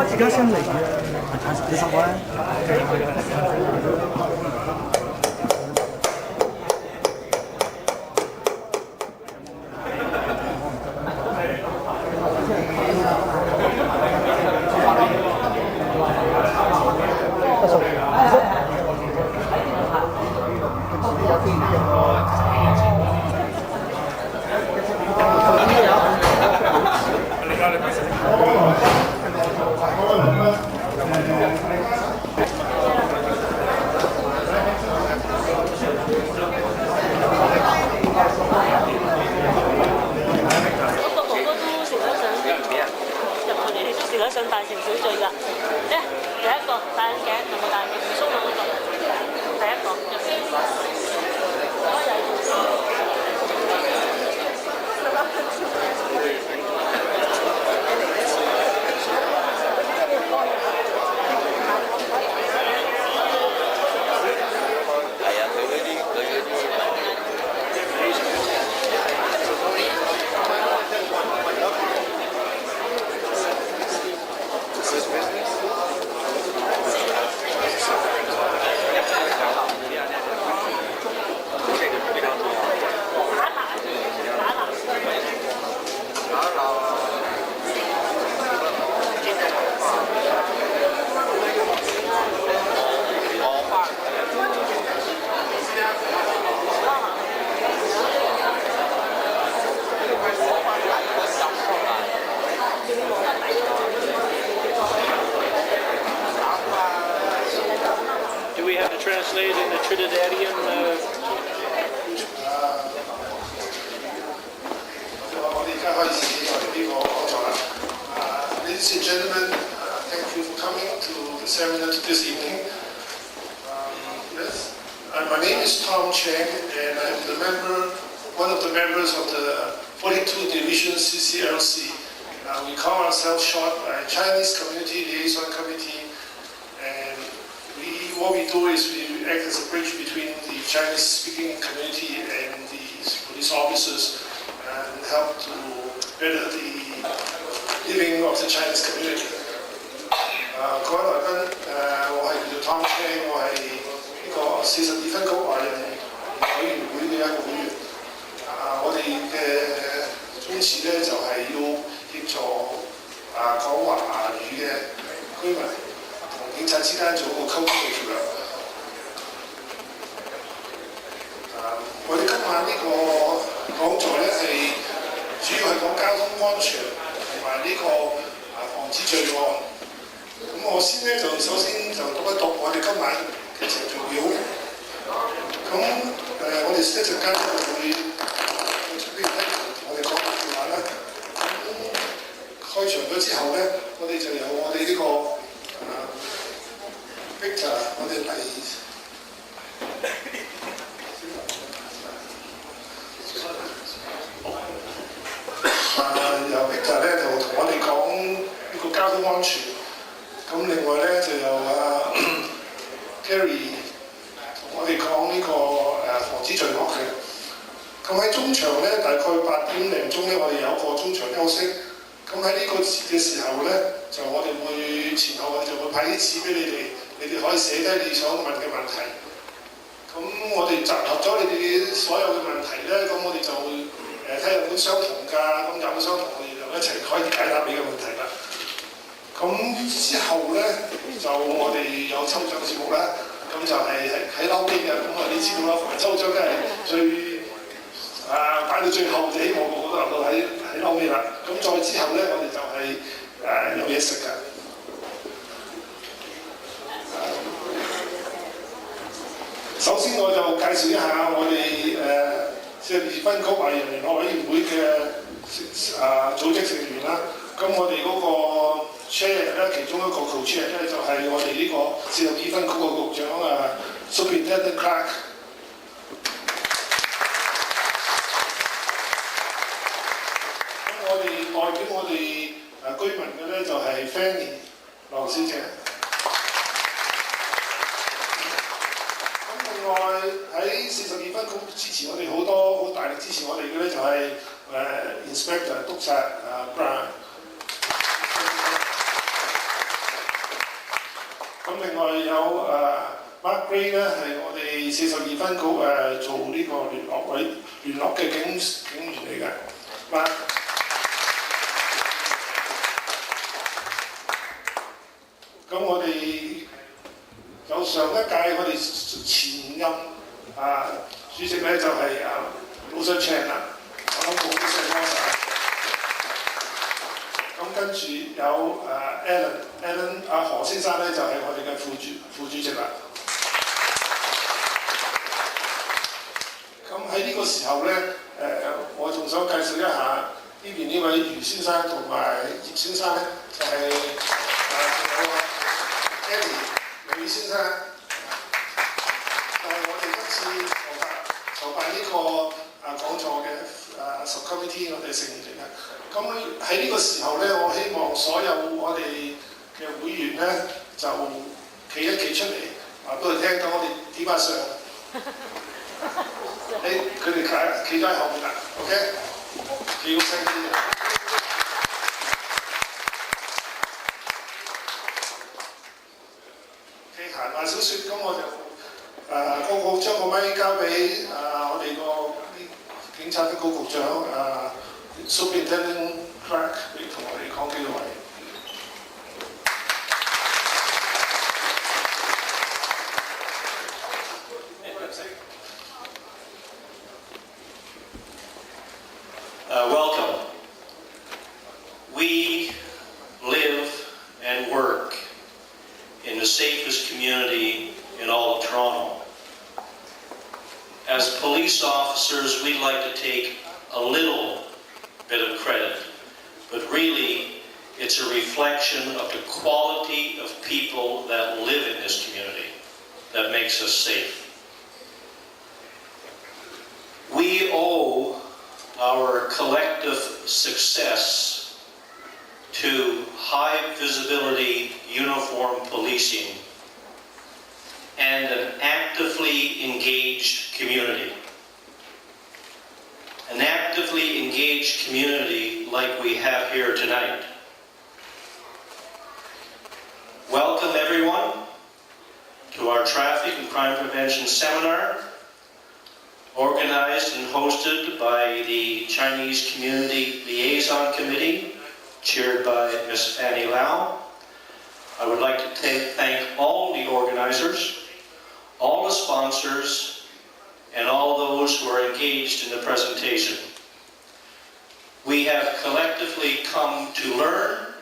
而家先嚟嘅，你十位。上大城小聚㗎，第一個戴眼鏡，有冇戴眼鏡？唔鬆啊嗰個，第一個入先。Do we have to translate in the Trinidadian? Ladies and gentlemen, thank you for coming to the seminar this evening. Yes, my name is Tom Cheng, and I'm one of the members of the 42 Division CCLC. We call ourselves short Chinese Community Liaison Committee, and what we do is we act as a bridge between the Chinese-speaking community and the police officers and help to better the living of the Chinese community. 各位來賓，我係叫做 Tom Cheng， 我係呢個42分局華人委員會嘅一個會員。我哋嘅宗旨咧就係要協助講華語嘅居民同警察之間做一個溝通嘅橋梁。我哋今晚呢個講座咧係主要係講交通安全同埋呢個防止罪案。咁我先咧就首先就讀一讀我哋今晚嘅程序表。咁我哋一陣間會出邊咧同我哋講電話啦。開場咗之後咧，我哋就由我哋呢個Victor， 我哋嚟由 Victor 咧就同我哋講呢個交通安全。咁另外咧就有Gary 同我哋講呢個防止罪惡嘅。咁喺中場咧，大概8點零鐘咧，我哋有一個中場休息。咁喺呢個嘅時候咧，就我哋會前後我哋就會派啲紙俾你哋可以寫低你想問嘅問題。咁我哋集合咗你哋所有嘅問題咧，咁我哋就會睇有冇相同㗎，咁有冇相同，我哋就一齊可以解答你嘅問題啦。咁之後咧，就我哋有抽獎節目啦，咁就係喺撈尾嘅。咁你知道啦，凡抽獎梗係最擺到最後，就希望個個都能夠喺撈尾啦。咁再之後咧，我哋就係有嘢食㗎。首先我就介紹一下我哋42分局華人聯絡委員會嘅組織成員啦。咁我哋嗰個 chair 咧，其中一個 co-chair 咧就係我哋呢個42分局嘅局長Superintendent Clark。咁我哋代表我哋居民嘅咧就係 Fanny 羅小姐。另外喺42分局支持我哋好大力支持我哋嘅咧就係Inspector 督察Brown。咁另外有Mark Gray 咧係我哋42分局做呢個聯絡嘅警員嚟嘅。Mark。咁我哋有上一屆我哋前任主席咧就係Rosa Chan 啦，我諗冇啲細幫手。咁跟住有Alan 何先生咧就係我哋嘅副主席啦。咁喺呢個時候咧我仲想介紹一下呢邊呢位余先生同埋葉先生咧，就係仲有Eddie 李先生。我哋今次籌辦呢個講座嘅subcommittee 我哋成員嚟嘅。咁喺呢個時候咧，我希望所有我哋嘅會員咧就企出嚟，俾佢聽到我哋點下相。佢哋企咗喺後面啦 ，OK？ 企好聲啲嘅。閒話少説，咁我就將個咪交俾我哋個警察局局長Superintendent Clark 嚟同我哋講幾個位。Welcome. We live and work in the safest community in all of Toronto. As police officers, we'd like to take a little bit of credit, but really it's a reflection of the quality of people that live in this community that makes us safe. We owe our collective success to high visibility uniform policing and an actively engaged community. An actively engaged community like we have here tonight. Welcome everyone to our Traffic and Crime Prevention Seminar, organized and hosted by the Chinese Community Liaison Committee, chaired by Ms. Fanny Lau. I would like to thank all the organizers, all the sponsors, and all those who are engaged in the presentation. We have collectively come to learn.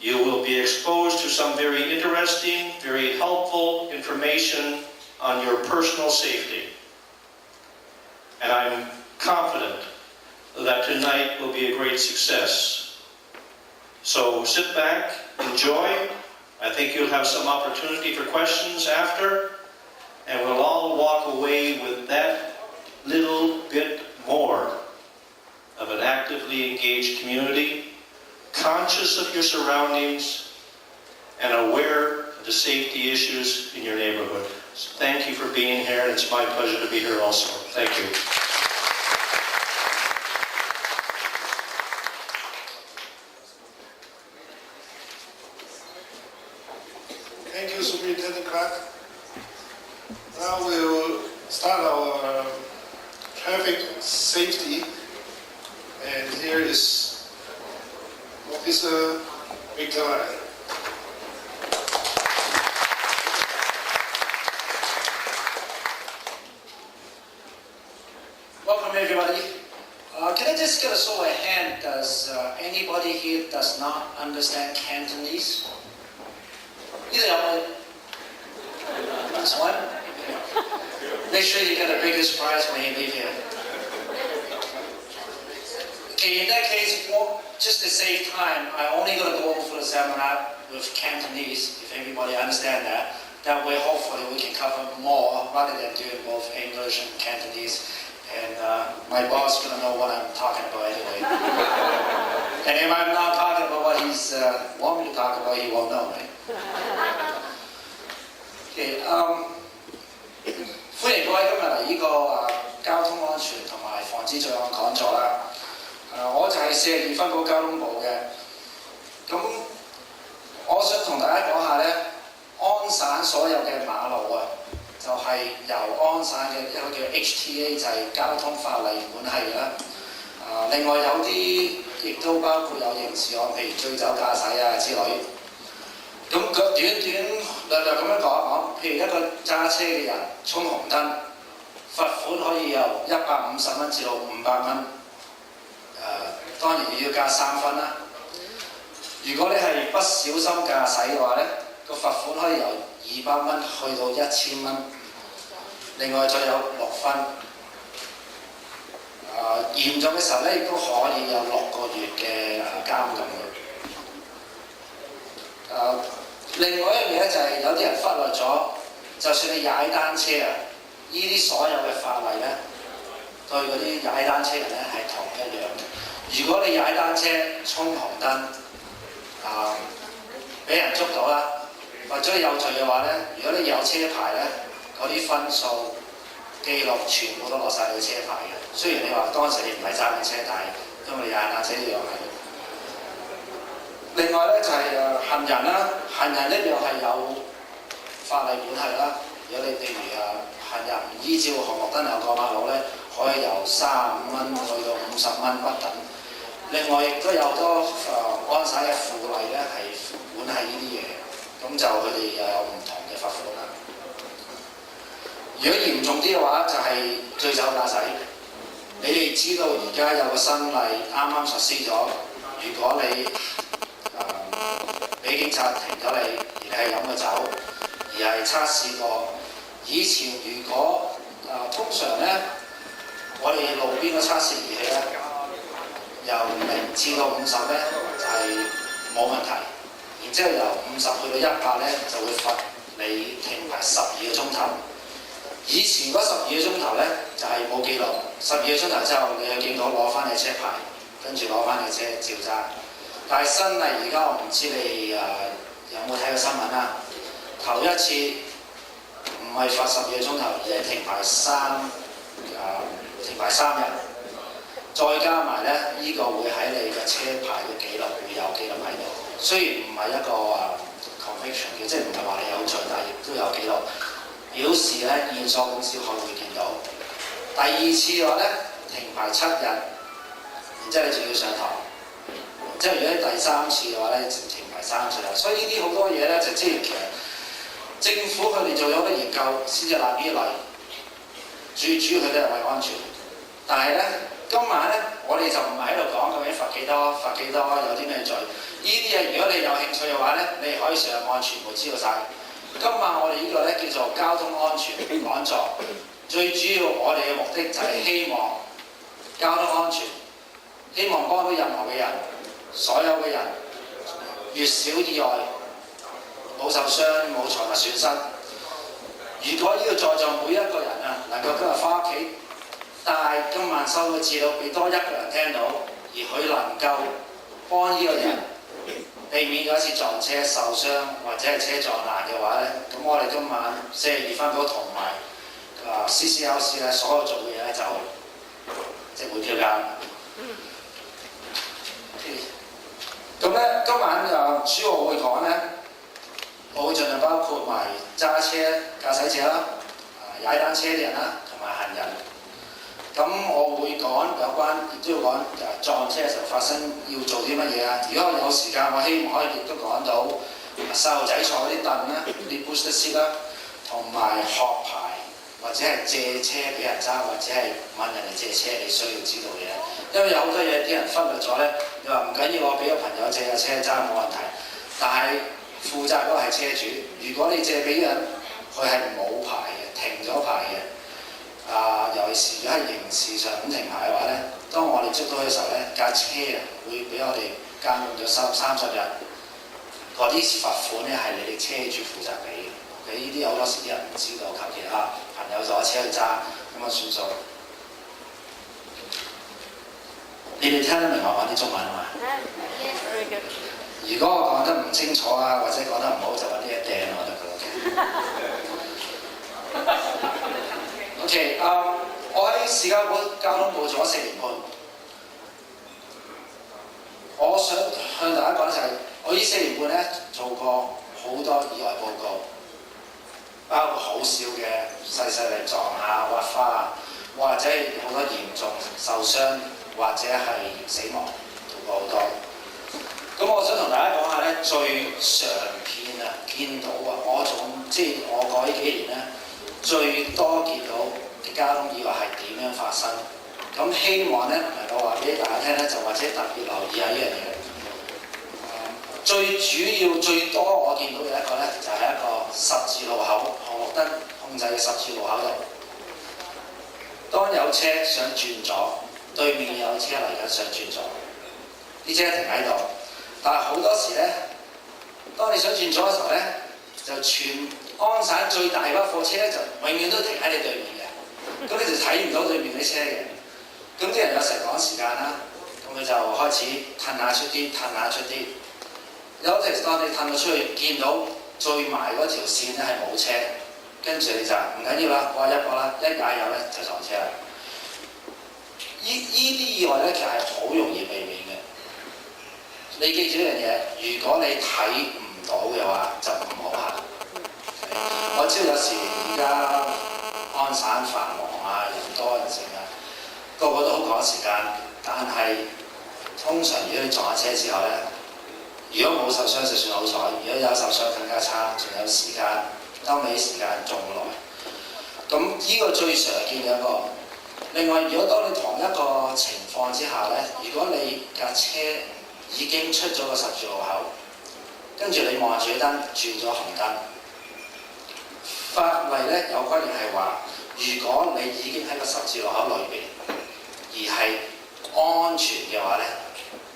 You will be exposed to some very interesting, very helpful information on your personal safety. And I'm confident that tonight will be a great success. So sit back, enjoy. I think you'll have some opportunity for questions after, and we'll all walk away with that little bit more of an actively engaged community, conscious of your surroundings, and aware of the safety issues in your neighborhood. So thank you for being here, and it's my pleasure to be here also. Thank you. Thank you, Superintendent Clark. Now we'll start our traffic safety, and here is Officer Victor Lai. Welcome everybody. Can I just get a show of hand? Does anybody here does not understand Cantonese? 呢度有冇？That's one. Make sure you get the biggest prize when you leave here. Okay, in that case, just to save time, I'm only going to go over the seminar with Cantonese, if everybody understand that. That way, hopefully, we can cover more rather than doing both English and Cantonese. And my boss is going to know what I'm talking about anyway. And if I'm not talking about what he's want me to talk about, he won't know, right? Okay, 歡迎各位今日嚟呢個交通安全同埋防止罪案講座啦。我就係42分局交通部嘅。咁我想同大家講下咧，安省所有嘅馬路啊，就係由安省嘅一個叫 HTA 就係交通法例管係啦。另外有啲亦都包括有刑事案，譬如醉酒駕駛啊之類。咁短略咁樣講一講，譬如一個揸車嘅人衝紅燈，罰款可以由150蚊至到500蚊。當然要加3分啦。如果你係不小心駕駛嘅話咧，個罰款可以由200蚊去到1000蚊。另外再有6分。嚴重嘅時候咧，亦都可以有6個月嘅監禁嘅。另外一樣嘢咧就係有啲人忽略咗，就算你踩單車啊，呢啲所有嘅法例咧，對嗰啲踩單車人咧係同一樣嘅。如果你踩單車衝紅燈，俾人捉到啦，或者有罪嘅話咧，如果你有車牌咧，嗰啲分數記錄全部都落晒你車牌嘅。雖然你話當時你唔係揸緊車，但係因為你踩單車一樣係。另外咧就係行人啦，行人一樣係有法例管係啦。如果你譬如行人唔依照紅綠燈行過馬路咧，可以由35蚊去到50蚊不等。另外亦都有好多安省嘅附例咧係管係呢啲嘢，咁就佢哋又有唔同嘅罰款啦。如果嚴重啲嘅話，就係醉酒駕駛。你哋知道而家有個新例啱啱實施咗，如果你俾警察停咗你，而你係飲咗酒，而係測試過。以前如果通常咧，我哋路邊嘅測試儀器咧，由0至到50咧就係冇問題，然之後由50去到100咧就會罰你停牌12個鐘頭。以前嗰12個鐘頭咧就係冇記錄，12個鐘頭之後你去警局攞翻你車牌，跟住攞翻你車照揸。但係新例而家我唔知你有冇睇過新聞啦。頭一次唔係罰12個鐘頭，而係停牌3日，再加埋咧呢個會喺你嘅車牌嘅記錄會有記錄喺度。雖然唔係一個conviction 嘅，即係唔係話你有罪，但係亦都有記錄，表示咧驗所公司可能會見到。第二次嘅話咧，停牌7日，然之後你仲要上堂。即係如果第3次嘅話咧，停牌3次啦。所以呢啲好多嘢咧，就即係其實政府佢哋做咗好多研究先至立呢啲例，最主要佢都係為安全。但係咧，今晚咧我哋就唔係喺度講究竟罰幾多，有啲咩罪。呢啲嘢如果你有興趣嘅話咧，你可以上網全部知道晒。今晚我哋呢個咧叫做交通安全講座，最主要我哋嘅目的就係希望交通安全，希望幫到任何嘅人。所有嘅人越少意外，冇受傷，冇財物損失。如果呢個在座每一個人能夠今日翻屋企，但係今晚收嘅資料俾多一個人聽到，而佢能夠幫呢個人避免有一次撞車受傷或者係車撞爛嘅話咧，咁我哋今晚42分局同埋CCLC 咧所有做嘅嘢咧就即係會票價。咁咧，今晚主要我會講咧，我會盡量包括埋揸車駕駛者啦、踩單車啲人啦，同埋行人。咁我會講有關，亦都要講撞車嘅時候發生要做啲乜嘢啊！如果我有時間，我希望可以亦都講到細路仔坐嗰啲凳啦、啲 booster seat 啦，同埋學牌或者係借車俾人揸，或者係問人哋借車你需要知道嘅嘢。因為有好多嘢啲人忽略咗咧。你話唔緊要，我俾個朋友借架車揸冇問題，但係負責嗰個係車主。如果你借俾人，佢係冇牌嘅，停咗牌嘅。尤其是如果係刑事上咁停牌嘅話咧，當我哋捉到嘅時候咧，架車會俾我哋監控咗30日。嗰啲罰款咧係你哋車主負責俾嘅。呢啲好多時啲人唔知道，求其朋友攞車去揸咁啊算數。你哋聽得明我講啲中文啊嘛？如果我講得唔清楚啊，或者講得唔好，就揾啲嘢掟我得㗎啦。OK， 我喺市交通部做咗4年半。我想向大家講就係，我呢4年半咧做過好多意外報告，包括好少嘅細力撞下、滑花啊，或者好多嚴重受傷或者係死亡，做過好多。咁我想同大家講下咧，最常見到我過呢幾年咧，最多見到嘅交通意外係點樣發生？咁希望咧唔係我話俾大家聽咧，就或者特別留意下呢樣嘢。最主要最多我見到嘅一個咧，就係一個十字路口紅綠燈控制嘅十字路口度。當有車想轉左，對面有車嚟緊想轉左，啲車停喺度。但係好多時咧，當你想轉左嘅時候咧，就全安省最大嗰貨車咧，就永遠都停喺你對面嘅。咁你就睇唔到對面啲車嘅。咁啲人有時趕時間啦，咁佢就開始褪下出啲。有時當你褪到出去，見到最埋嗰條線咧係冇車，跟住你就唔緊要啦，過一個啦，一踩油咧就撞車啦。依啲意外咧其實係好容易避免嘅。你記住一樣嘢，如果你睇唔到嘅話，就唔好行。我知道有時而家安省繁忙啊，人多人盛啊，個個都好趕時間，但係通常如果你撞下車之後咧，如果冇受傷就算好彩，如果有受傷更加差，仲有時間，收尾時間仲耐。咁呢個最常見嘅一個。另外，如果當你同一個情況之下咧，如果你架車已經出咗個十字路口，跟住你望住燈轉咗紅燈，法例咧有規定係話，如果你已經喺個十字路口裏邊，而係安全嘅話咧，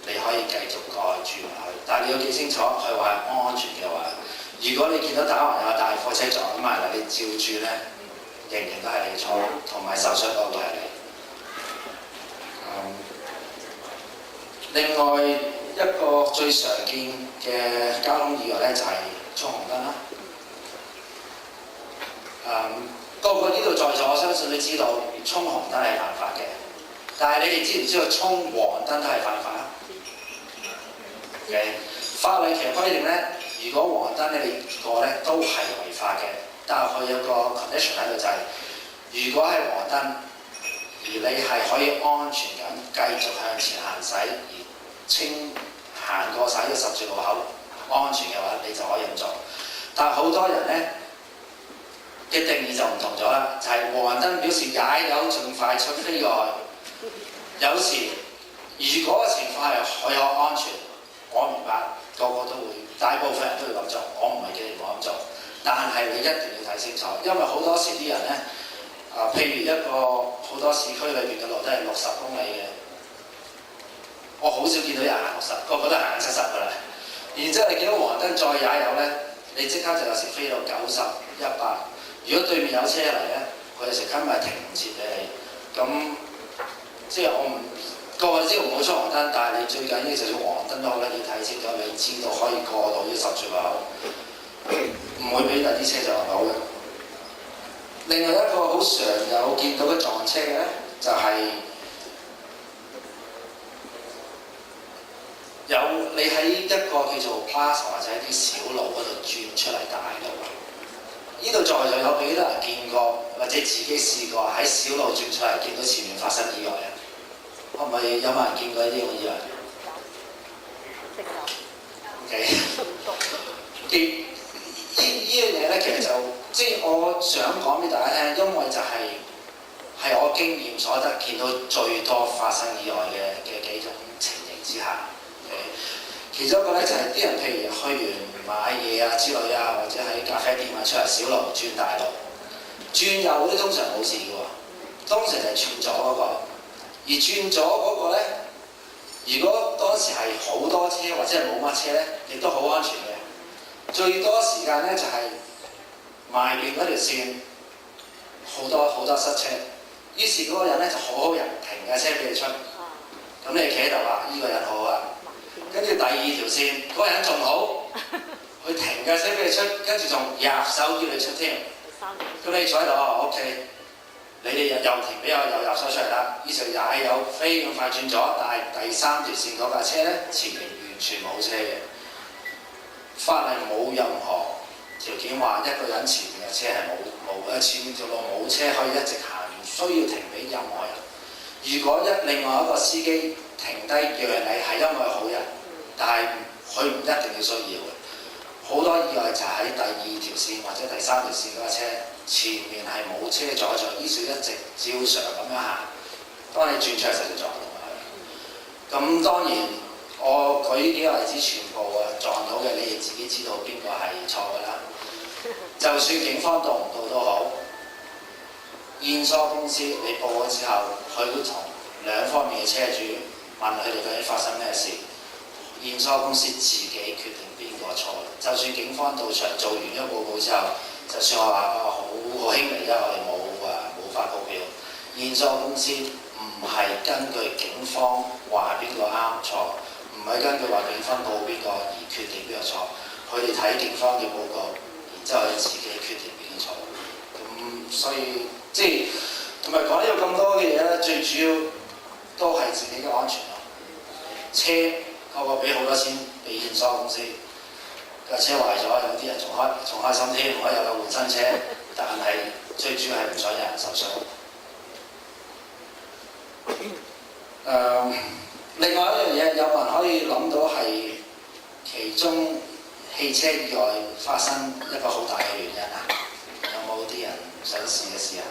你可以繼續過去轉埋去。但係你要記清楚，佢話係安全嘅話，如果你見到打橫有個大貨車撞埋嚟，你照轉咧，仍然都係你錯，同埋受傷嗰個係你。另外一個最常見嘅交通意外咧，就係衝紅燈啦。個個呢度在座，我相信都知道衝紅燈係犯法嘅，但係你哋知唔知道衝黃燈都係犯法啊？Okay. 法例其實規定咧，如果黃燈你過咧都係違法嘅，但係佢有個 condition 喺度就係，如果係黃燈，而你係可以安全咁繼續向前行駛，而行過晒呢個十字路口安全嘅話，你就可以咁做。但係好多人咧嘅定義就唔同咗啦，就係黃燈表示踩油盡快速飛過去。有時如果嘅情況係可以安全，我明白個個都會，大部分人都會咁做。我唔係叫你唔好咁做，但係你一定要睇清楚，因為好多時啲人咧譬如一個好多市區裏邊嘅路都係60公里嘅。我好少見到人行60，個個都行70㗎啦。然之後你見到黃燈再踩油咧，你即刻就有時飛到90、100。如果對面有車嚟咧，佢有時根本係停唔切俾你。咁即係我唔個個知道唔好衝黃燈，但係你最緊要就算黃燈都好咧，要睇清楚，你知道可以過到呢十字路口，唔會俾第啲車撞到嘅。另外一個好常有見到嘅撞車嘅咧，就係、你喺一個叫做 plaza 或者一啲小路嗰度轉出嚟大路，呢度在座有幾多人見過，或者自己試過喺小路轉出嚟見到前面發生意外啊？可唔可以有冇人見過呢啲咁嘅意外？OK， 呢樣嘢咧，其實就即係我想講俾大家聽，因為就係係我經驗所得見到最多發生意外嘅幾種情形之下。其中一個咧就係啲人譬如去完買嘢啊之類啊，或者喺咖啡店啊出嚟小路轉大路，轉右嗰啲通常冇事嘅喎，通常就係轉左嗰個。而轉左嗰個咧，如果當時係好多車或者係冇乜車咧，亦都好安全嘅。最多時間咧就係埋邊嗰條線好多塞車，於是嗰個人咧就好好人停架車俾你出，咁你企喺度話呢個人好啊。跟住第二條線嗰個人仲好，佢停架車俾你出，跟住仲入手叫你出添。咁你坐喺度OK。你哋又停俾我又入手出嚟啦，於是又係有飛咁快轉咗，但係第三條線嗰架車咧前面完全冇車嘅，法例冇任何條件話一個人前面嘅車係冇前面條路冇車可以一直行，唔需要停俾任何人。如果另外一個司機停低讓你係因為好人，但係佢唔一定要需要嘅。好多意外就喺第二條線或者第三條線嗰架車前面係冇車阻咗，於是一直照常咁樣行。當你轉出嚟就撞到佢。咁當然我舉呢幾個例子全部撞到嘅，你哋自己知道邊個係錯㗎啦。就算警方到唔到都好，驗疏公司你報咗之後，佢會同兩方面嘅車主問佢哋究竟發生咩事。驗疏公司自己決定邊個錯，就算警方到場做完咗報告之後，就算我話好輕微啫，我哋冇發告票。驗疏公司唔係根據警方話邊個啱錯，唔係根據話警方報邊個而決定邊個錯，佢哋睇警方嘅報告，然之後佢自己決定邊個錯。咁所以即係同埋講呢個咁多嘅嘢咧，最主要都係自己嘅安全咯。車個個俾好多錢俾驗疏公司，架車壞咗，有啲人仲開心添，可以有個換新車，但係最主要係唔想有人受傷。另外一樣嘢，有冇人可以諗到係其中汽車意外發生一個好大嘅原因啊？有冇啲人想試一試啊？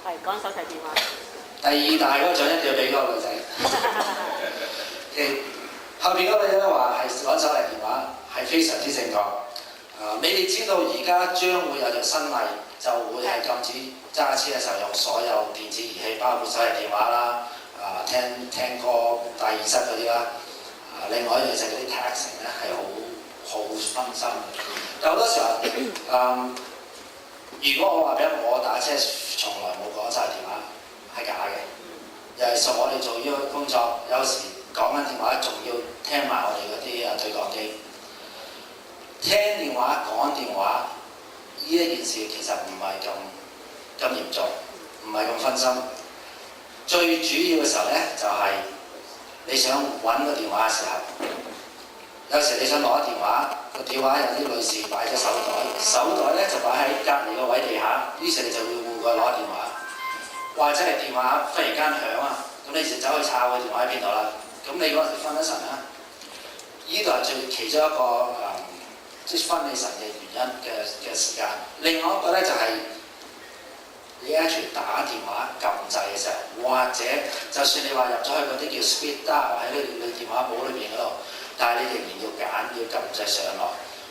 係講手提電話。第二大嗰個獎一定要俾嗰個女仔。後邊嗰個女仔話係攞手提電話係非常之正確。你哋知道而家將會有條新例，就會係禁止揸車嘅時候用所有電子儀器，包括手提電話啦、聽歌、戴耳塞嗰啲啦。另外一樣就係嗰啲 texting 咧係好分心嘅。但好多時候，如果我話俾我打車從來冇講晒電話。係假嘅，尤其是我哋做呢個工作，有時講緊電話，仲要聽埋我哋嗰啲對講機。聽電話、講電話呢一件事其實唔係咁嚴重，唔係咁分心。最主要嘅時候咧，就係你想揾個電話嘅時候，有時你想攞電話，個電話有啲女士擺咗手袋，手袋咧就擺喺隔離個位地下，於是你就會換過攞電話。或者係電話忽然間響啊，咁你就走去查個電話喺邊度啦。咁你嗰陣時分咗神啦，呢度係其中一個即係分你神嘅原因嘅時間。另外一個咧就係你一全打電話撳掣嘅時候，或者就算你話入咗去嗰啲叫 speed dial 喺你電話簿裏邊嗰度，但係你仍然要撳掣上落，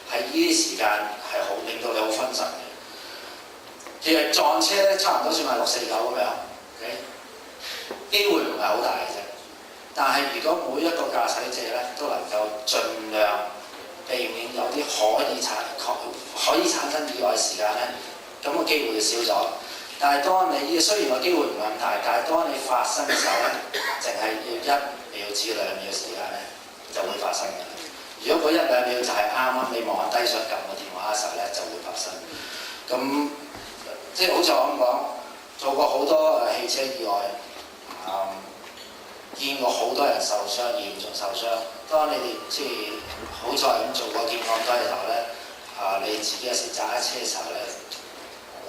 喺呢啲時間係好令到你好分神嘅。其實撞車咧，差唔多算係649咁樣機會唔係好大嘅啫。但係如果每一個駕駛者咧都能夠盡量避免有啲可以產生意外嘅時間咧，咁個機會就少咗。但係當你雖然個機會唔係咁大，但係當你發生嘅時候咧，淨係要1秒至2秒時間咧就會發生嘅。如果嗰1-2秒就係啱啱你望低想撳個電話嘅時候咧，就會發生。咁即係好似我咁講，做過好多汽車意外，見過好多人受傷，嚴重受傷。當你哋即係好彩咁做過見咁多嘅時候咧，你自己有時揸車嘅時候咧，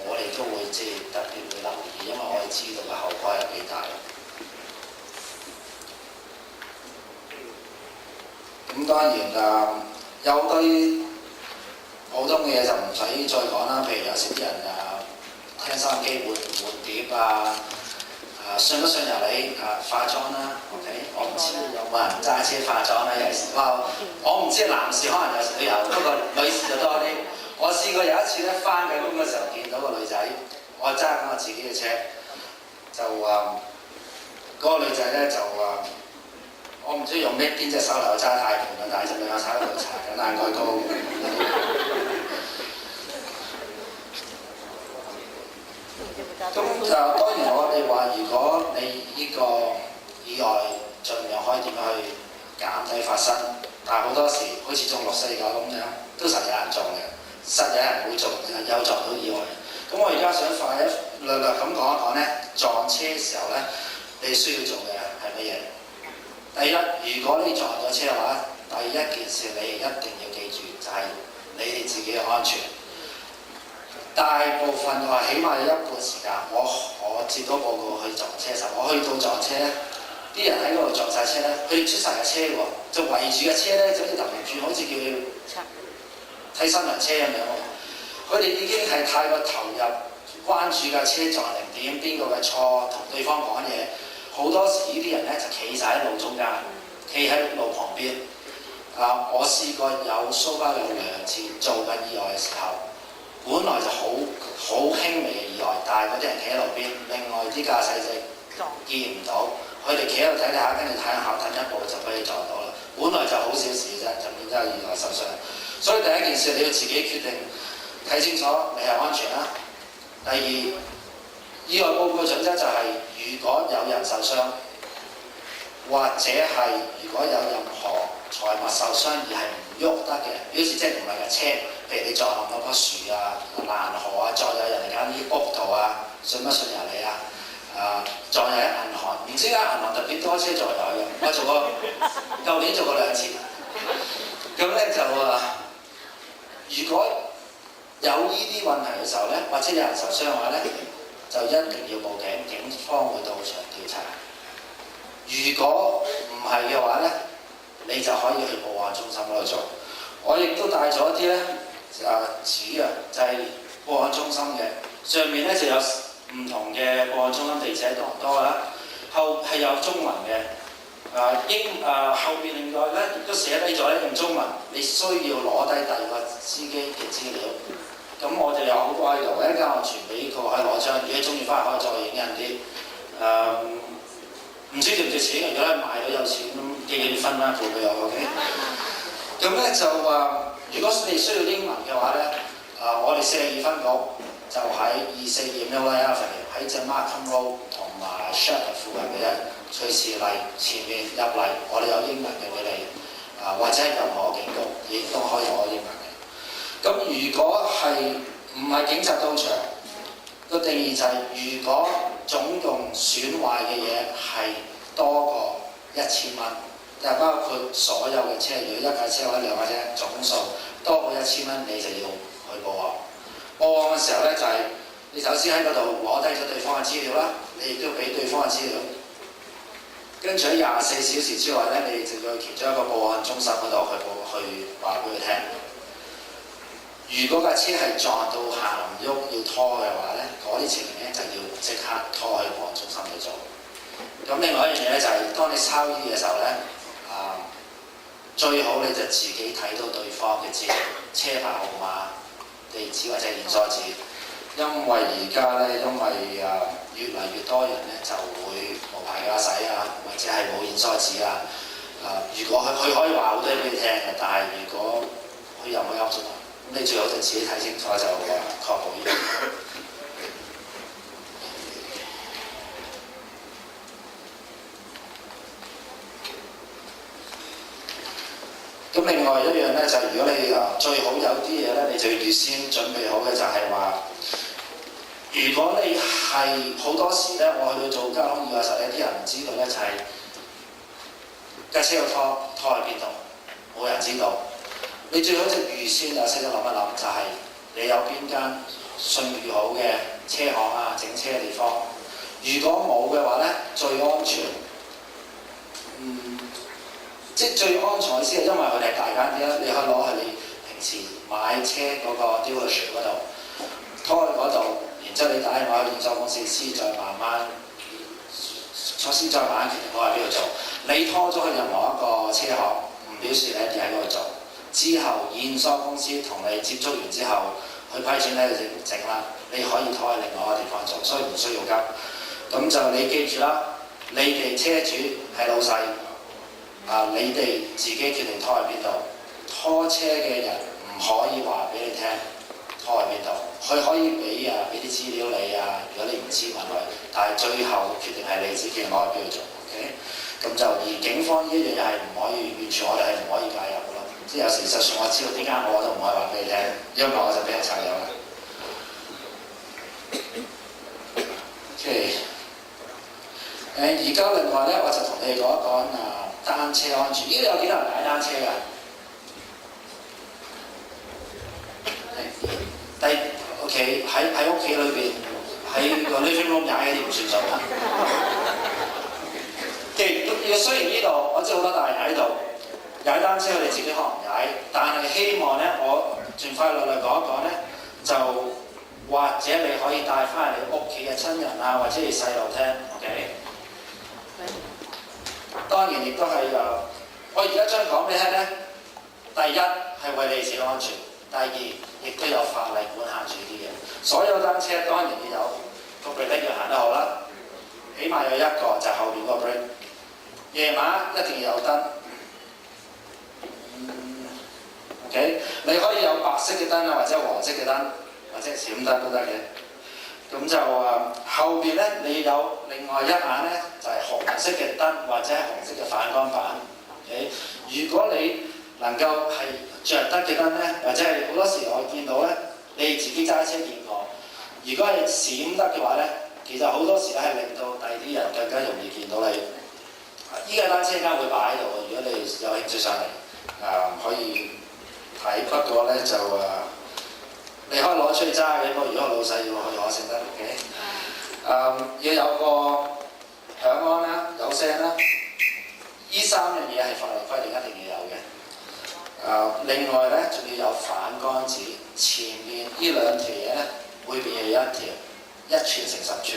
我哋都會即係特別會留意，因為我哋知道嘅後果有幾大。咁當然有堆普通嘅嘢就唔使再講啦，譬如有時啲人聽收音機換碟啊，信不信由你化妝啦 ，OK？ 我唔知有冇人揸車化妝啦，有時我唔知男士可能有時都有，不過女士就多啲。我試過有一次咧，翻緊工嘅時候見到個女仔，我揸緊我自己嘅車，就嗰個女仔咧就我唔知用邊隻手嚟揸軚盤啊，但係就兩手喺度搽緊眼蓋膏。咁當然我哋話，如果你呢個意外盡量可以點樣去減低發生，但係好多時好似中649咁樣，都實有人中嘅，實有人會中有撞到意外。咁我而家想快略咁講一講咧，撞車嘅時候咧，你需要做嘅係乜嘢？第一，如果你撞咗車嘅話，第一件事你一定要記住，就係你哋自己嘅安全。大部分起碼有一半時間，我接到報告去撞車時，我去到撞車咧，啲人喺嗰度撞晒車咧，佢哋出晒架車喎，就圍住架車咧，就好似特別轉，好似叫睇新娘車咁樣喎。佢哋已經係太過投入，關注架車撞定點，邊個嘅錯，同對方講嘢。好多時呢啲人咧就企晒喺路中間，企喺路旁邊。我試過有蘇巴有2次做緊意外嘅時候。本來就好輕微嘅意外，但係嗰啲人企喺路邊，另外啲駕駛者見唔到，佢哋企喺度睇下，跟住睇下褪一步就俾你撞到啦。本來就好小事啫，就變咗意外受傷。所以第一件事你要自己決定睇清楚你係安全啦。第二，意外報告準則就係、如果有人受傷，或者係如果有任何財物受傷而係唔喐得嘅，表示即係唔係架車，譬如你撞落嗰棵樹啊、欄河啊，撞入人哋間啲屋度啊，信不信由你啊？撞入喺銀行，唔知間銀行特別多車撞入嘅，我做過，舊年做過2次。咁咧就如果有呢啲問題嘅時候咧，或者有人受傷嘅話咧，就一定要報警，警方會到場調查。如果唔係嘅話咧，你就可以去報案中心嗰度做。我亦都帶咗一啲咧紙啊，就係、報案中心嘅，上面咧就有唔同嘅報案中心地址喺多倫多啦，後係有中文嘅。後面另外咧亦都寫低咗咧用中文，你需要攞低第二個司機嘅資料。咁我哋有好多喺度，一陣間我傳俾個可以攞張，如果你中意翻去可以再影印啲。唔知值唔值錢，如果咧買到有錢咁，記住分啦，付俾我 OK。咁咧就如果你需要英文嘅話咧，我哋42分局就喺242 Miller Avenue 喺正 Markham Road 同埋 Shattuck 附近嘅啫，隨時嚟前面入嚟，我哋有英文嘅俾你，或者係任何警局亦都可以攞英文嘅。咁如果係唔係警察到場，個定義就係、如果總共損壞嘅嘢係多過1000蚊，就包括所有嘅車，如果1架車或者2架車總數多過1000蚊，你就要去報案。報案嘅時候咧，就係、你首先喺嗰度攞低咗對方嘅資料啦，你亦都要俾對方嘅資料。跟住喺24小時之內咧，你就要去其中一個報案中心嗰度去話俾佢聽。如果架車係撞到行唔喐要拖嘅話咧，嗰啲情形咧就要即刻拖去報案中心去做。咁另外一樣嘢咧就係、當你抄呢啲嘅時候咧，最好你就自己睇到對方嘅資料、車牌號碼、地址或者驗疏紙。因為而家咧，越嚟越多人咧就會無牌駕駛啊，或者係冇驗疏紙啊。如果佢可以話好多嘢俾你聽嘅，但係如果佢又冇有做，咁你最好就自己睇清楚就確保呢樣。咁另外一樣咧，就如果你最好有啲嘢咧，你就要預先準備好嘅就係話，如果你係好多時咧，我去到做交通意外嘅時候咧，啲人唔知道咧就係架車要拖去邊度，冇人知道。你最好就預先有識得諗一諗，就係、你有邊間信譽好嘅車行啊，整車嘅地方。如果冇嘅話咧，最安全，即係最安全嘅意思係因為佢哋係大間啲啦，你可以攞去你平時買車嗰個 dealership 嗰度拖去嗰度。如然之後你打電話去驗收公司，先再慢慢決定我喺邊度做。你拖咗去任何一個車行，唔表示你一定喺嗰度做。之後驗收公司同你接觸完之後，去批准你去整啦，你可以拖去另外一個地方做，所以唔需要急。咁就你記住啦，你哋車主係老細，你哋自己決定拖去邊度。拖車嘅人唔可以話俾你聽拖去邊度，佢可以俾啲資料你如果你唔知問佢，但係最後決定係你自己攞去邊度做。OK， 咁就而警方呢一樣嘢係唔可以完全，我哋係唔可以介入嘅咯。即係有時就算我知道點解我都唔可以話俾你聽，因為我就俾人炒魷啦。OK， 而家另外咧，我就同你哋講一講單車安全。呢度有幾多人踩單車㗎？OK， 喺屋企裏邊，喺個 living room 踩嗰啲唔算數啦。雖然呢度我知好多大人喺度踩單車，佢哋自己可能踩，但係希望咧，我盡快落嚟講一講咧，就或者你可以帶翻你屋企嘅親人或者你細路聽 ，OK？ 當然亦都係我而家將講俾你聽咧，第一係為你自己安全，第二亦都有法例管限住啲嘢。所有單車當然要有個 brake 要行得好啦，起碼有一個就係後邊個 brake。夜晚一定要有燈。OK， 你可以有白色嘅燈或者黃色嘅燈，或者閃燈都得嘅。咁就後邊咧，你有另外一眼咧，就係紅色嘅燈或者係紅色嘅反光板。OK， 如果你能夠係着得嘅燈咧，或者係好多時我見到咧，你自己揸車見過。如果係閃得嘅話咧，其實好多時咧係令到第二啲人更加容易見到你。依家單車間會擺喺度，如果你有興趣上嚟，可以睇。不過咧就你可以攞出去揸嘅，不過如果老細要去攞先得嘅。要有個響安啦，有聲啦，依三樣嘢係法例規定一定要有嘅。另外咧仲要有反光紙，前面呢兩條嘢咧，每邊要有一條1寸乘10寸，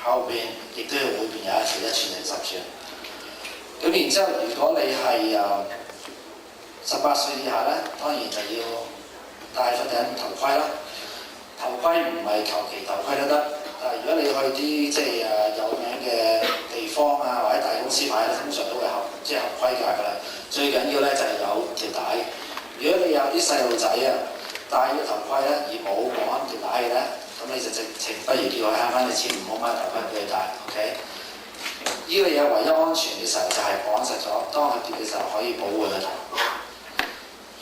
後邊亦都要每邊有一條1寸乘10寸。咁然之後，如果你係18歲以下咧，當然就要戴翻頂頭盔啦。頭盔唔係求其頭盔都得，但係如果你去啲即係有名嘅地方或者大公司買咧，通常都會合規格㗎啦。最緊要咧就係有條帶。如果你有啲細路仔戴咗頭盔咧，而冇綁條帶嘅咧，咁你就直情不如叫佢慳翻啲錢，唔好買頭盔俾佢戴。OK。呢個嘢唯一安全嘅時候就係綁實咗，當佢跌嘅時候可以保護佢頭。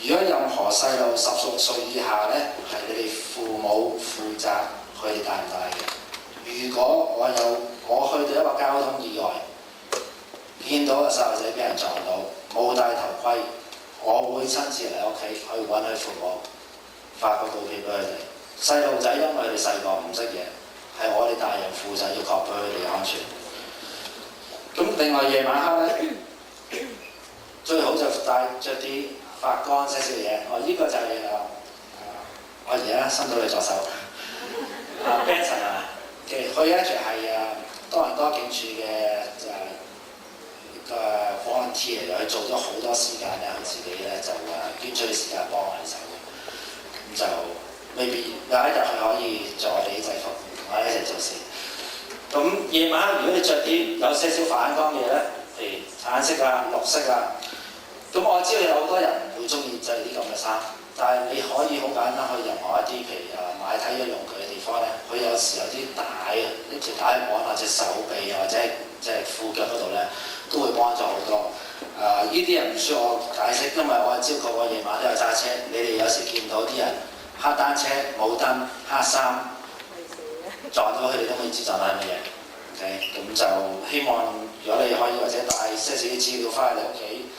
如果任何細路16歲以下咧，係你哋父母負責佢哋戴唔戴嘅。如果我去到一個交通意外，見到個細路仔俾人撞到，冇戴頭盔，我會親自嚟屋企去揾佢父母，發個告票俾佢哋。細路仔因為佢哋細個唔識嘢，係我哋大人負責要確保佢哋安全。咁另外夜晚黑咧，最好就着啲發光些少嘢。呢個就係我而家伸到你左手，Benson 係嘛？佢咧就係多倫多警署嘅volunteer 嚟嘅，佢做咗好多時間咧，佢自己咧就捐出啲時間幫我哋手嘅。咁就未必有一日佢可以着我哋啲制服，我哋一齊做事。咁夜晚如果你着啲有些少反光嘅嘢咧，譬如橙色綠色咁我知道有好多人唔會中意着啲咁嘅衫，但係你可以好簡單去任何一啲譬如買體育用具嘅地方咧，佢有時有啲帶一條帶綁或者手臂或者即係褲腳嗰度咧，都會幫助好多。呢啲人唔需要我解釋，因為我係朝個夜晚都有揸車，你哋有時見到啲人黑單車冇燈黑衫。撞到佢哋都可以知撞到係乜嘢 ，OK， 咁就希望如果你可以或者帶些少啲資料翻去你屋企，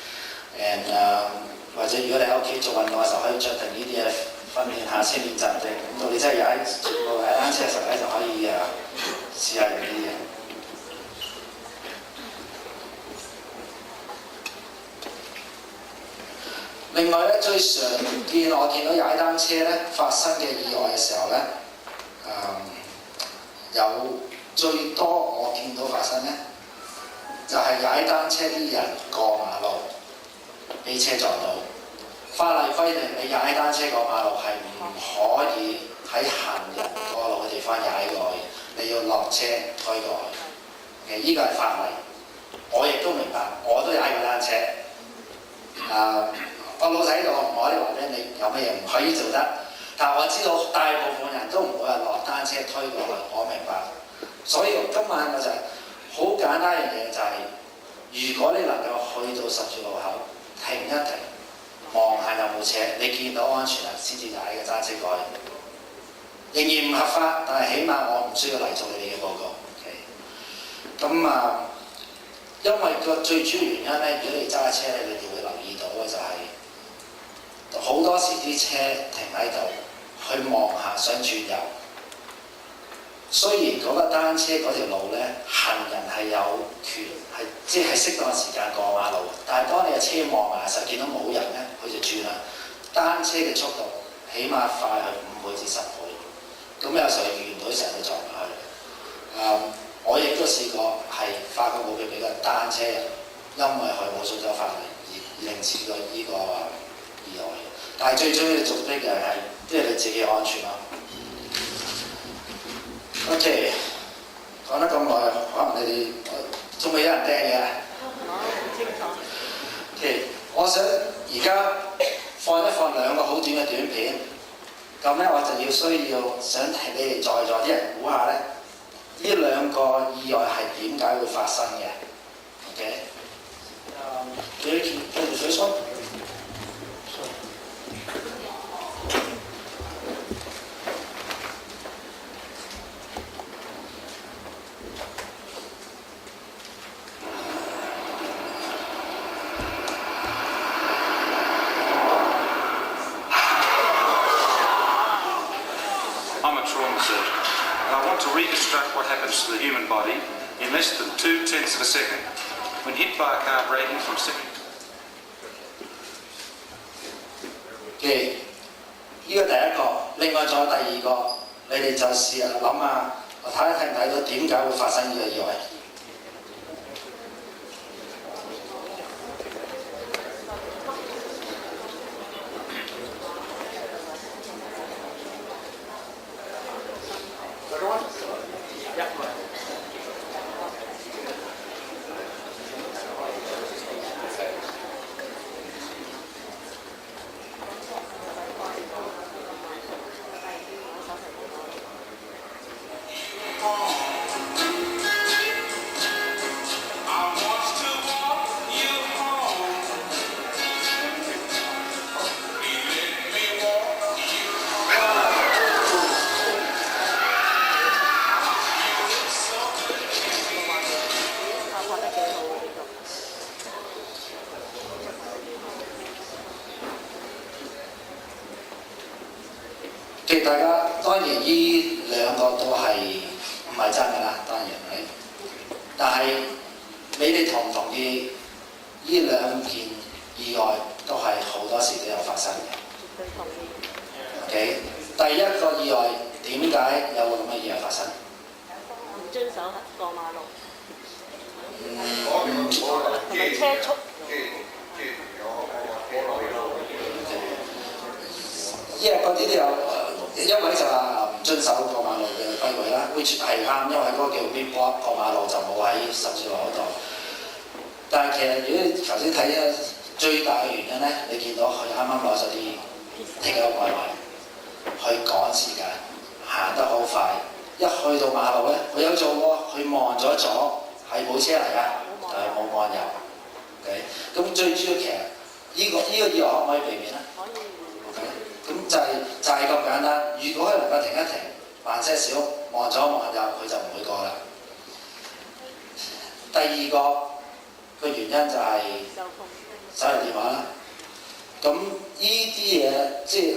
或者如果你喺屋企做運動嘅時候可以着定呢啲嘢訓練下先練習定，咁到你真係踩單車嘅時候咧就可以試下用呢啲嘢。另外咧最常見我見到踩單車咧發生嘅意外嘅時候咧，有最多我見到發生呢，就係踩單車啲人過馬路俾車撞到。法例規定你踩單車過馬路係唔可以喺行人過路嘅地方踩過去，你要落車推過去。呢個係法例，我亦都明白，我都踩過單車。我老細喺度，我唔可以話咧你有乜嘢唔可以做得，但係我知道大部分人都唔會係落單車推過去，我明白。所以今晚我就係好簡單一樣嘢，就係如果你能夠去到十字路口停一停，望下有冇車，你見到安全啦先至踩嘅單車過去。仍然唔合法，但係起碼我唔需要嚟做你哋嘅報告。咁因為個最主要原因咧，如果你揸車咧，你哋會留意到嘅就係、好多時啲車停喺度，去望下想轉右。雖然嗰個單車嗰條路咧，行人係有權係即係適當時間過馬路，但係當你嘅車望下嘅時候，見到冇人咧，佢就轉啦。單車嘅速度起碼快去5倍至10倍，咁有時候遇唔到成日都撞埋去。我亦都試過係發個報俾個單車人，因為佢冇遵守法例而令至到呢個意外。但係最主要做的係即係你自己嘅安全咯。OK， 講得咁耐，可能你哋仲未有人掟嘅。好清楚。OK， 我想而家放2個好短嘅短片，咁咧我就需要想提你哋在座啲人估下咧。呢2個意外係點解會發生嘅 ？OK， 舉條水箱。I'm a trauma surgeon, and I want to reconstruct what happens to the human body in less than 0.2 of a second when hit by a car braking from 70. OK， 呢個第一個，另外仲有第2個，你哋就試下諗下，我睇唔睇到點解會發生呢個意外？大家當然呢2個都係唔係真㗎啦，當然係。但係你哋同唔同意呢2件意外都係好多時都有發生嘅？絕對同意。OK， 第一個意外點解有個咁嘅意外發生？唔遵守過馬路。同埋車速。嗰啲都有。一位就話唔遵守過馬路嘅規矩啦 ，which 係啱，因為嗰個叫 Whipwalk 過馬路就冇喺十字路口度。但係其實如果你頭先睇咧，最大嘅原因咧，你見到佢啱啱攞咗啲 take out 外賣，去趕時間，行得好快，一去到馬路咧，佢有做喎，佢望咗左，係冇車嚟㗎，但係冇望右。OK， 咁最主要其實呢個意外可唔可以避免咧？咁就係咁簡單。如果佢能夠停一停，慢些少，望左望右，佢就唔會過啦。第2個原因就係手提電話啦。咁呢啲嘢即係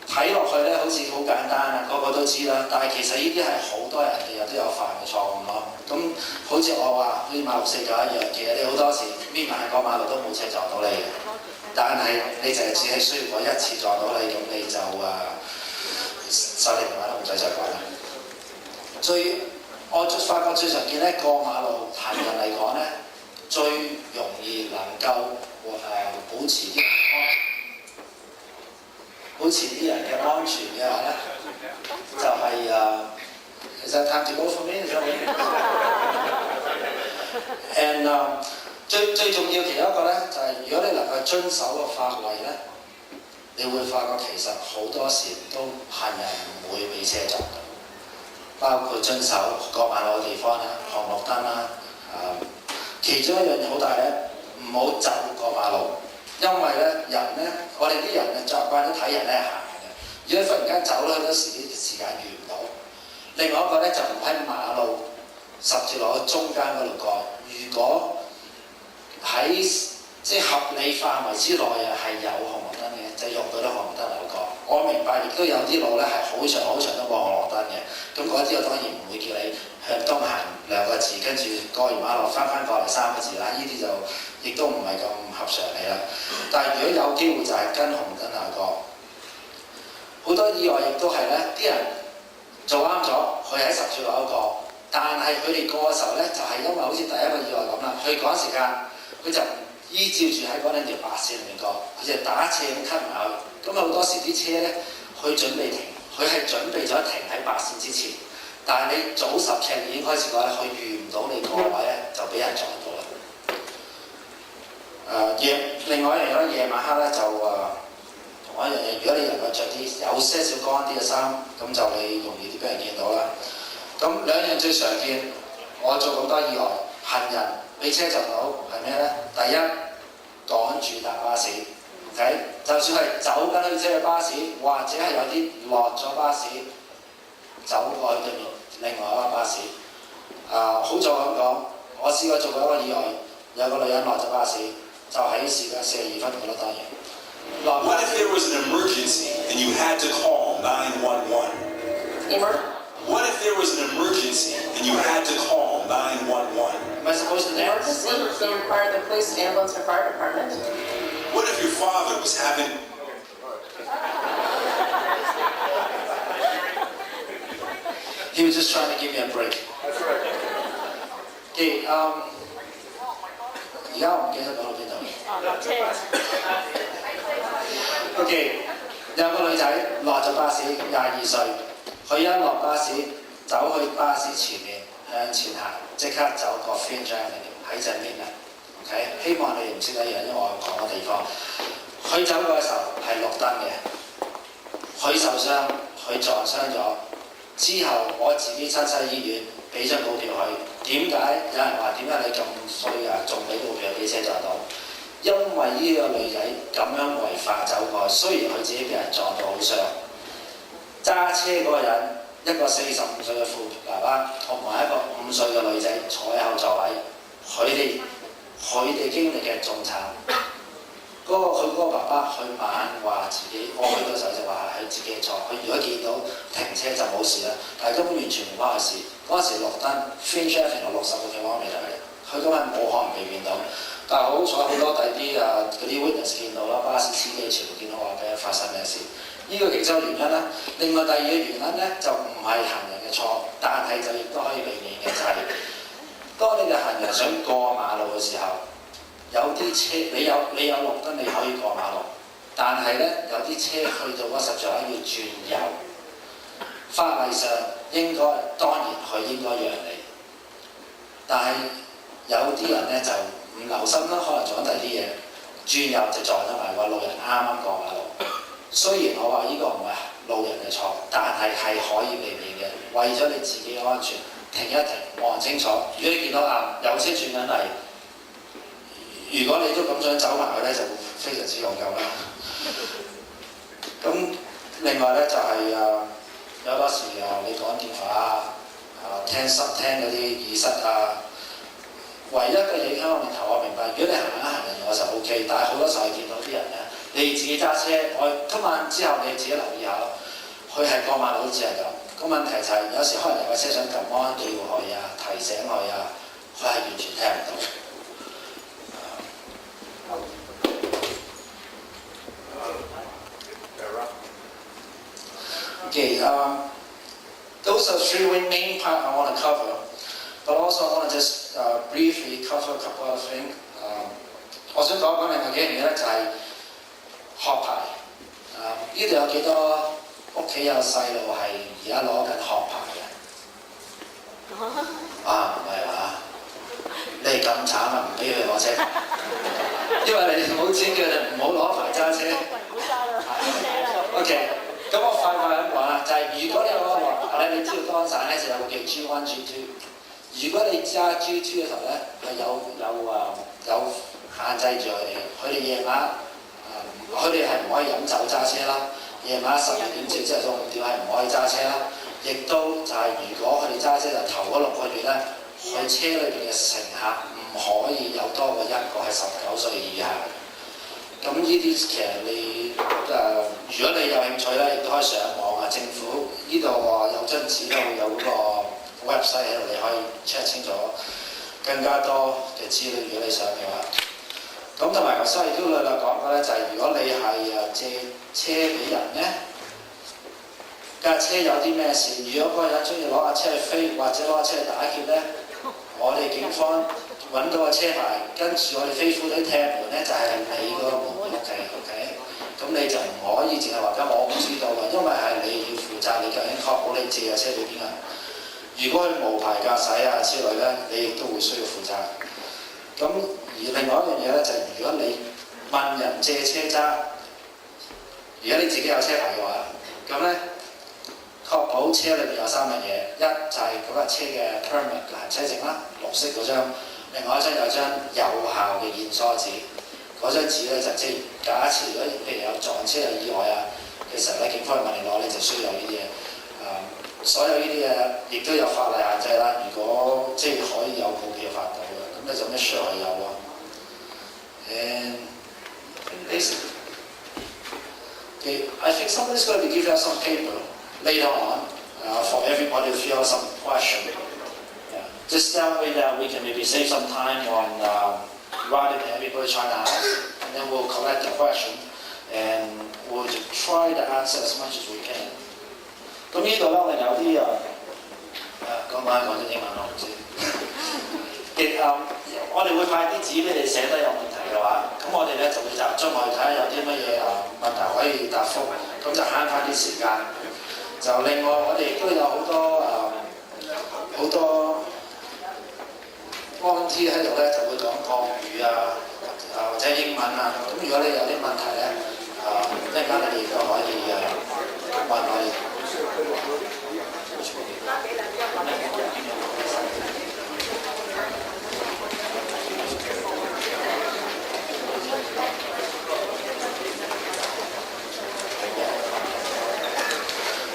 睇落去咧，好似好簡單啊，個個都知啦。但係其實呢啲係好多人日日都有犯嘅錯誤咯。咁好似我話好似馬六四九一樣，其實你好多時搣埋過馬路都冇車撞到你嘅。但係你就係只係需要嗰1次撞到你，咁你就手提電話都唔使再講啦。我發覺最常見咧過馬路行人嚟講咧，最容易能夠保持啲人嘅安全嘅話咧，就係其實探住嗰方面就，and 最重要其中一個咧就係、如果你能夠遵守個法例咧，你會發覺其實好多時都行人唔會俾車撞到。包括遵守過馬路嘅地方啦、紅綠燈啦，其中一樣嘢好大咧，唔好走過馬路，因為咧我哋啲人咧習慣咗睇人咧行嘅，如果忽然間走咧，好多時啲時間遇唔到。另外一個咧就唔喺馬路十字路中間嗰度過，如果喺即係合理範圍之內係有紅綠燈嘅，就用到啲紅綠燈嚟過。我明白，亦都有啲路咧係好長都冇紅綠燈嘅，咁嗰啲我當然唔會叫你向東行2個字，跟住過完馬路翻過嚟3個字啦，呢啲就亦都唔係咁合常理啦。但係如果有機會就係跟紅燈行過，好多意外亦都係咧，啲人做啱咗，佢喺十字路口過，但係佢哋過嘅時候咧，就係因為好似第一個意外咁啦，佢趕時間，佢就依照住喺嗰兩條白線裏面過，佢就打斜咁 cut 埋去。咁好多時啲車咧，佢準備停，佢係準備咗停喺白線之前，但係你早10尺已經開始過咧，佢遇唔到你嗰個位咧，就俾人撞到啦。另外一樣嘢咧，夜晚黑咧就同一樣嘢，如果你能夠着啲有些少乾啲嘅衫，咁就你容易啲俾人見到啦。咁兩樣最常見，我做咁多意外，行人俾車撞到係咩咧？第一，趕住搭巴士。就算係走緊去車嘅巴士，或者係有啲落咗巴士走過去對面另外一個巴士。好在咁講，我試過做過一個意外，有個女人落咗巴士，就喺時間42分嗰度當然。What if there was an emergency and you had to call 911? What if there was an emergency and you had to call 911? Am I supposed to know? Emergency, they require the police, ambulance, or fire department. What if your father was having... He was just trying to give me a break. Okay, 而家我唔記得講到邊度。落車。OK， 有個女仔落咗巴士，22歲，佢一落巴士走去巴士前面向前行，即刻走個 Fringe Avenue喺正面嘅。OK， 希望你唔識得嘢，因為我講個地方。佢走過嘅時候係綠燈嘅，佢受傷，佢撞傷咗。之後我自己親身醫院俾張告票佢。點解有人話點解你咁衰啊？仲俾告票俾車撞到？因為呢個女仔咁樣違法走過，雖然佢自己俾人撞到好傷，揸車嗰個人一個45歲嘅父爸爸同埋一個5歲嘅女仔坐喺後座位，佢哋經歷嘅仲慘。佢嗰個爸爸佢猛話自己，我去到時候就話係自己嘅錯。佢如果見到停車就冇事啦，但係根本完全唔關佢事。嗰陣時綠燈 Fringe Avenue 60個km嚟嘅，佢根本冇可能避免到。但係好彩好多第啲嗰啲 witness 見到啦，巴士司機全部見到話俾佢發生咩事。呢個其中原因啦。另外第二個原因咧就唔係行人嘅錯，但係就亦都可以避免嘅就係、當你嘅行人想過馬路嘅時候。有啲車你有綠燈你可以過馬路，但係咧有啲車去到嗰十字路要轉右，法例上當然佢應該讓你，但係有啲人咧就唔留心啦，可能做緊第二啲嘢，轉右就撞咗埋個路人啱啱過馬路。雖然我話呢個唔係路人嘅錯，但係係可以避免嘅，為咗你自己安全，停一停，望清楚。如果你見到有車轉緊嚟。如果你都咁想走埋去咧，就非常之勇敢啦。咁另外咧就係、有多時你講電話聽嗰啲耳塞唯一嘅影響我面頭我明白。如果你行人我就 OK， 但係好多時候見到啲人咧，你自己揸車，我今晚之後你自己留意下咯。佢係過馬路都只係咁。個問題就係、有時可能有個車想撳安叫佢提醒佢佢係完全聽唔到。Okay， 到 those are three main parts I want to cover. But also I want to just briefly cover a couple of things. 我想講另外幾樣嘢咧，就係學牌。呢度有幾多屋企有細路係而家攞緊學牌嘅？唔係嘛？你係咁慘啊，唔俾佢攞車牌，因為你冇錢叫你唔好攞牌揸車。OK， 咁我快咁講啦，就係如果你有個學牌咧，你知道當省咧就有個叫 G1、G2。如果你揸 G2 嘅時候咧，係有限制住佢哋夜晚佢哋係唔可以飲酒揸車啦。夜晚12點至朝頭早5點係唔可以揸車啦。亦都就係如果佢哋揸車就頭嗰6個月咧，佢車裏邊嘅乘客唔可以有多過一個係19歲以下。咁呢啲其實你如果你有興趣咧，亦都可以上網啊。政府呢度有張紙咧，會有嗰個 website 喺度，你可以 check 清楚更加多嘅資料，如果你想嘅話。咁同埋頭先亦都略略講過咧，就係如果你係借車俾人咧，架車有啲咩事，如果嗰個人中意攞架車去飛或者攞架車去打劫咧，我哋警方揾到個車牌，跟住我哋飛虎隊踢門咧，就係你嗰個門，OK， 咁你就唔可以淨係話我唔知道嘅，因為係你要負責，你究竟確保你借架車俾邊個人。如果佢無牌駕駛啊之類咧，你亦都會需要負責。咁而另外一樣嘢咧，就係如果你問人借車揸，如果你自己有車牌嘅話，咁咧確保車裏邊有3樣嘢，一就係嗰架車嘅 permit 行車證啦，綠色嗰張；另外一張有張有效嘅驗疏紙，嗰張紙咧就即係假設如果譬如有撞車有意外啊嘅時候咧，警方問你攞咧就需要有呢啲嘢。所有呢啲嘢亦都有法例限制啦。如果即係可以有告票發到嘅，咁你就咩 sure 可以有咯。Basically, okay, I think somebody's going to be giving us some paper later on for everybody to fill out some question. Yeah. Just that way that we can maybe save some time on rather than everybody trying to ask, and then we'll collect the question and we'll try to answer as much as we can. 咁呢度咧，我哋有啲講咗英文我唔知。我哋會派啲紙俾你寫得有問題嘅話，咁我哋咧就會集中去睇下有啲乜嘢問題可以答覆，咁就慳翻啲時間。就另外我哋亦都有好多volunteer喺度咧，就會講國語或者英文啊。咁如果你有啲問題咧，一陣間你哋都可以問我哋。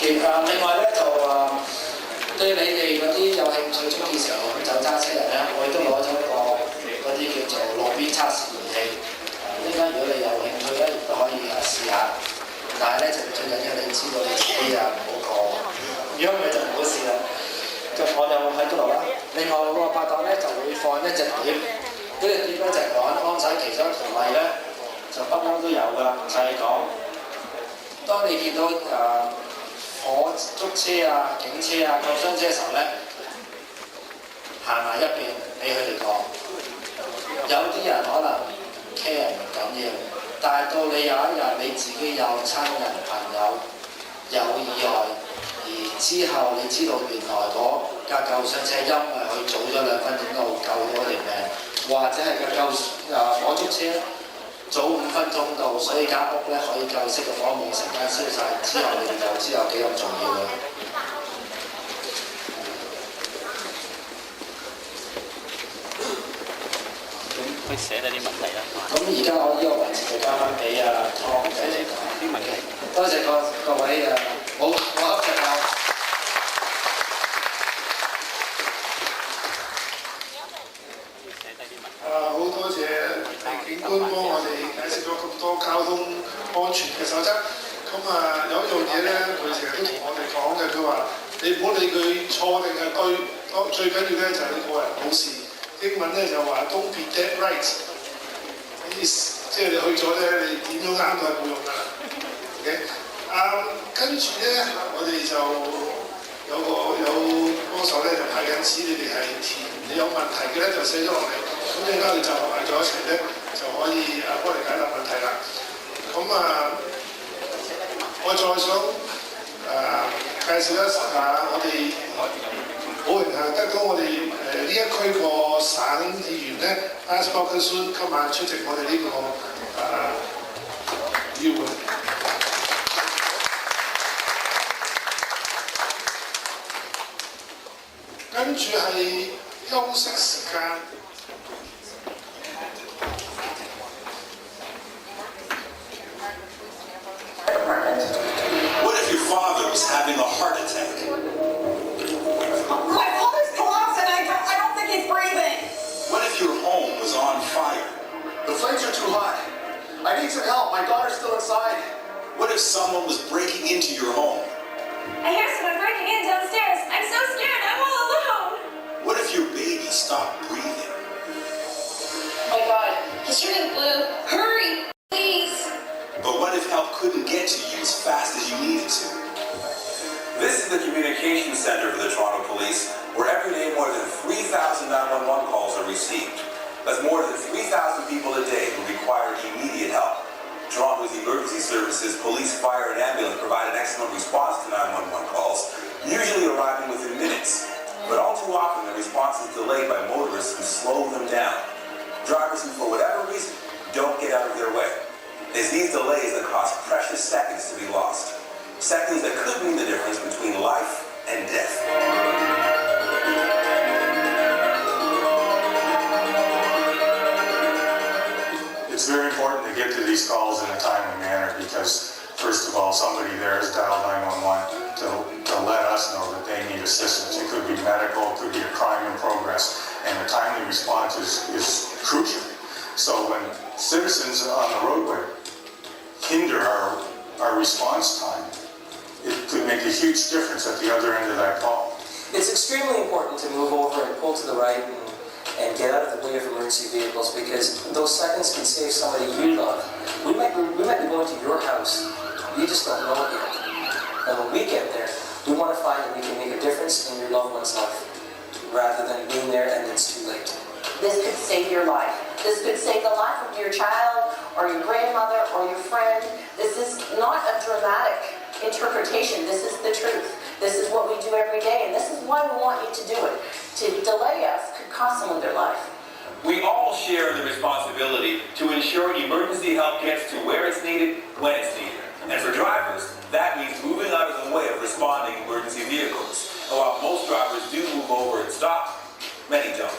另外咧就對你哋嗰啲有興趣中意時候飲酒揸車人咧，我亦都攞咗嗰啲叫做路邊測試儀器。依家如果你有興趣咧，亦都可以試下。但係咧就最緊要你知道你自己唔好過，如果唔係就唔好試啦。咁我就喺嗰度啦。另外個拍檔咧就會放一隻碟，呢隻碟咧就係講安仔其中一條例咧，就不嬲都有㗎，就係講當你見到火燭車啊、警車啊、救傷車嘅時候咧，行埋一邊俾佢哋過。有啲人可能唔 care 唔緊要，但係到你有一日你自己有親人朋友有意外，而之後你知道原來嗰架救傷車因為佢早咗2分鐘到救咗條命，或者係架火燭車早5分鐘到，所以間屋咧可以救熄嘅火冇成間燒晒，之後你哋就知有幾咁重要啦。咁佢寫咗啲問題啦。咁而家我呢個環節就交翻俾湯仔嚟講啲問題。多謝各位冇恰實我。好多謝警官幫我哋解釋咗咁多交通安全嘅守則。咁有一樣嘢咧，佢成日都同我哋講嘅，佢話你唔好理佢錯定係對，最緊要咧就係你個人冇事。英文咧就話 Don't be dead right， 即係你去咗咧，你點樣啱都係冇用㗎啦。OK， 跟住咧我哋就有有幫手咧就派緊紙，你哋係填，你有問題嘅咧就寫咗落嚟，咁你咧你就合埋咗一齊咧就可以幫你解答問題啦。咁我再想介紹一下我哋好榮幸得到我哋呢一區個省議員咧 Alex Bogerson 今晚出席我哋呢個議會。跟住係休息時間。What if your father was having a heart attack? My father's collapsed and I don't think he's breathing. What if your home was on fire? The flames are too hot. I need some help. My daughter's still inside. What if someone was breaking into your home? I hear someone breaking in downstairs. I'm so scared. I'm all alone. What if your baby stopped breathing? Oh my God, he's turning blue. Hurry, please. But what if help couldn't get to you as fast as you needed to? This is the communications center for the Toronto Police, where every day more than 3,000 911 calls are received. That's more than 3,000 people a day who require immediate help. Toronto's emergency services, police, fire, and ambulance provide an excellent response to 911 calls, usually arriving within minutes. But all too often, the response is delayed by motorists who slow them down. Drivers who, for whatever reason, don't get out of their way. It's these delays that cause precious seconds to be lost. Seconds that could mean the difference between life and death. It's very important to get to these calls in a timely manner because, first of all, somebody there has dialed 911 to let us know that they need assistance. It could be medical, it could be a crime in progress, and a timely response is crucial. So when citizens on the roadway hinder our response time, it could make a huge difference at the other end of that call. It's extremely important to move over and pull to the right and get out of the way of emergency vehicles because those seconds can save somebody you love. We might be going to your house. You just don't know it yet. And when we get there, we want to find that we can make a difference in your loved one's life rather than being there and it's too late. This could save your life. This could save the life of your child or your grandmother or your friend. This is not a dramatic interpretation. This is the truth. This is what we do every day, and this is why we want you to do it. To delay us could cost someone their life. We all share the responsibility to ensure emergency help gets to where it's needed, when it's needed. And for drivers, that means moving out of the way of responding emergency vehicles. And while most drivers do move over and stop, many don't.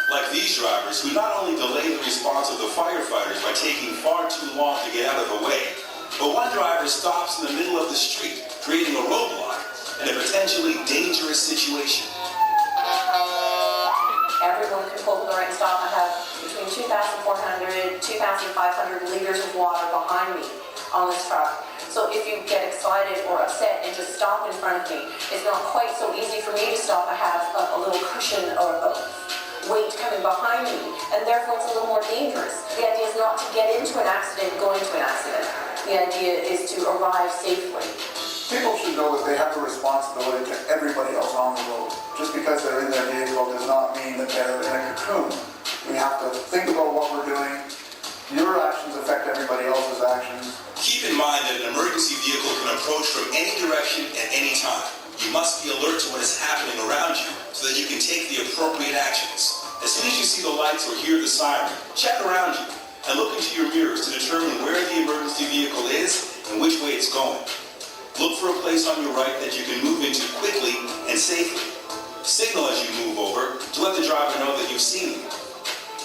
Like these drivers who not only delay the response of the firefighters by taking far too long to get out of the way, but one driver stops in the middle of the street, creating a roadblock in a potentially dangerous situation. Everyone can pull to the right and stop. I have between 2,400, 2,500 liters of water behind me on this truck. So if you get excited or upset and just stop in front of me, it's not quite so easy for me to stop. I have a little cushion or a weight coming behind me, and therefore it's a little more dangerous. The idea is not to get into an accident, go into an accident. The idea is to arrive safely. People should know that they have a responsibility to everybody else on the road. Just because they're in their vehicle does not mean that they're in a cocoon. We have to think about what we're doing. Your actions affect everybody else's actions. Keep in mind that an emergency vehicle can approach from any direction at any time. You must be alert to what is happening around you so that you can take the appropriate actions. As soon as you see the lights or hear the siren, check around you and look into your mirrors to determine where the emergency vehicle is and which way it's going. Look for a place on your right that you can move into quickly and safely. Signal as you move over to let the driver know that you've seen them.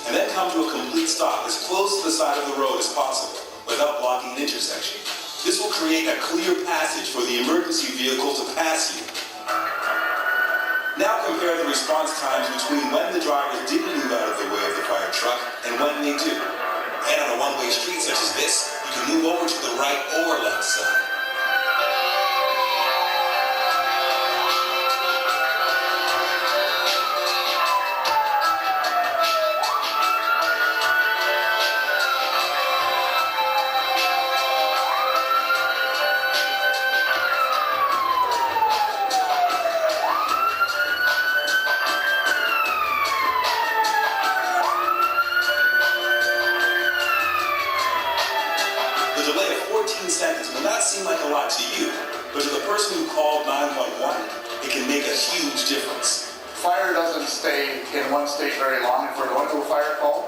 And then come to a complete stop as close to the side of the road as possible without blocking an intersection. This will create a clear passage for the emergency vehicle to pass you. Now compare the response times between when the drivers didn't move out of the way of the fire truck and when they do. And on a one-way street such as this, you can move over to the right or left side. The delay of 14 seconds may not seem like a lot to you, but to the person who called 911, it can make a huge difference. Fire doesn't stay in one state very long. If we're going to a fire call,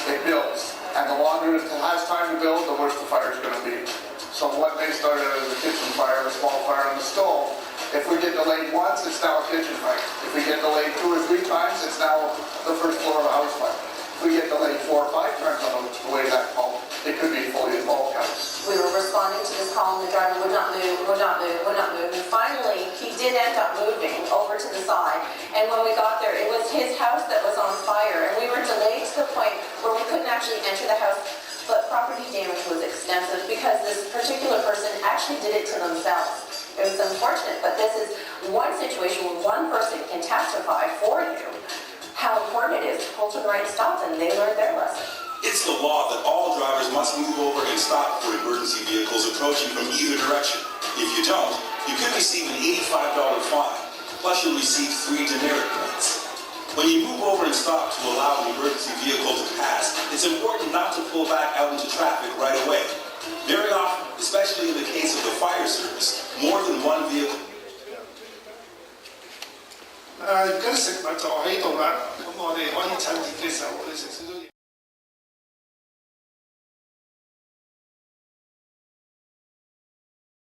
it builds. And the longer it has time to build, the worse the fire is going to be. So what may start out as a kitchen fire, a small fire on the stove, if we get delayed once, it's now a kitchen fire. If we get delayed 2 or 3 times, it's now the first floor of a house fire. If we get delayed 4 or 5 times on the way that call, it could be a fully involved house. We were responding to this call and the driver would not move, would not move, would not move. And finally, he did end up moving over to the side. And when we got there, it was his house that was on fire. And we were delayed to the point where we couldn't actually enter the house. But property damage was extensive because this particular person actually did it to themselves. It was unfortunate, but this is one situation where one person can testify for you how important it is to pull to the right and stop, and they learned their lesson. It's the law that all drivers must move over and stop for emergency vehicles approaching from either direction. If you don't, you could receive an $85 fine, plus you'll receive 3 demerit points. When you move over and stop to allow an emergency vehicle to pass, it's important not to pull back out into traffic right away. Very often, especially in the case of the fire service, more than one vehicle. 而家食物就喺度啦，咁我哋可以趁熱嘅時候，我哋食少少嘢。